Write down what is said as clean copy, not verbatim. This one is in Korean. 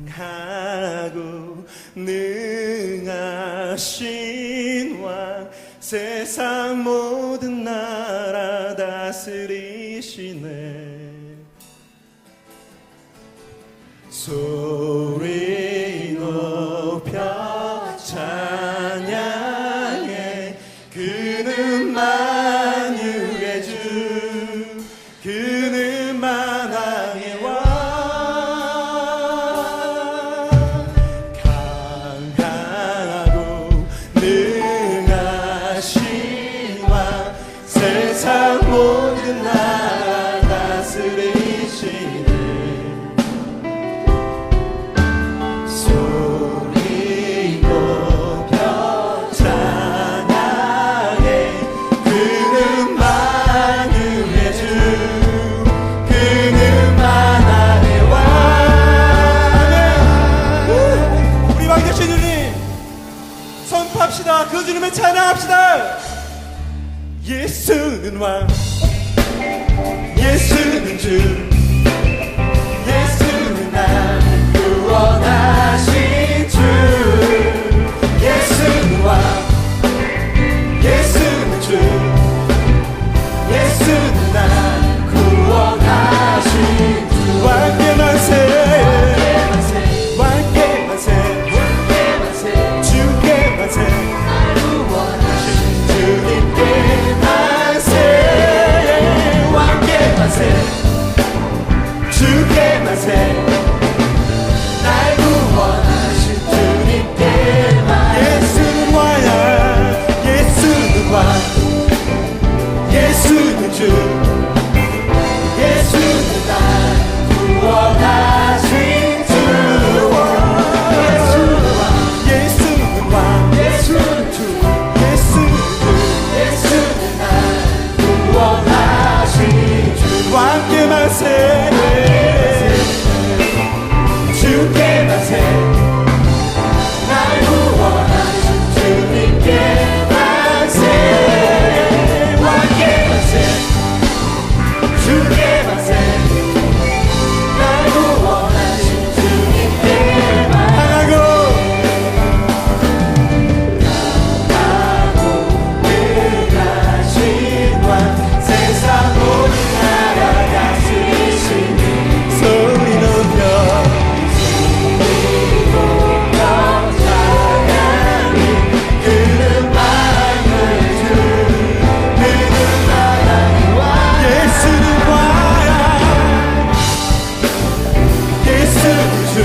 하고 능하신 왕 세상 모든 나라 다스리시네. 소리 높여 찬양해. 그는 만유의 주, 그는 만왕의 왕. 강하고 능하신 왕 세상 모든 나라 다스리시네. 소리 높여 찬양해. 그는 만유의 주, 그는 만왕의 왕. 우리 왕 되신 주님 선포합시다. 그 주님을 찬양합시다. 예수는 왕, 예수는 주, 예수는 나를 구원하신 주. 예수는 왕, 예수는 주, 예수는 나를 구원하신 주. 왕께 만세, 왕께 만세, 주께 만세, 주님께 만세. 왕께 만세, 주께 만세, 날 구원하신 주님께 만세. 예수는 왕이야, 예수는 왕, 예수는 주, 예수는 날 구원하신 주. 예수는 왕, 예수는 왕, 예수는 주, 예수는 주, 예수는 날 구원하신 주. 왕께 만세, 주께 만세, 날 구원하신 주님께 만세. 왕께 만세, 주께 만세, 날 구원하신 주님께 만세. 강하고 능하신 왕 세상 모든 나라 다스리시니. 소리 높여 찬양해. 그는 만유의 주, 그는 만왕의 왕. 예수는 왕, 예수는 주,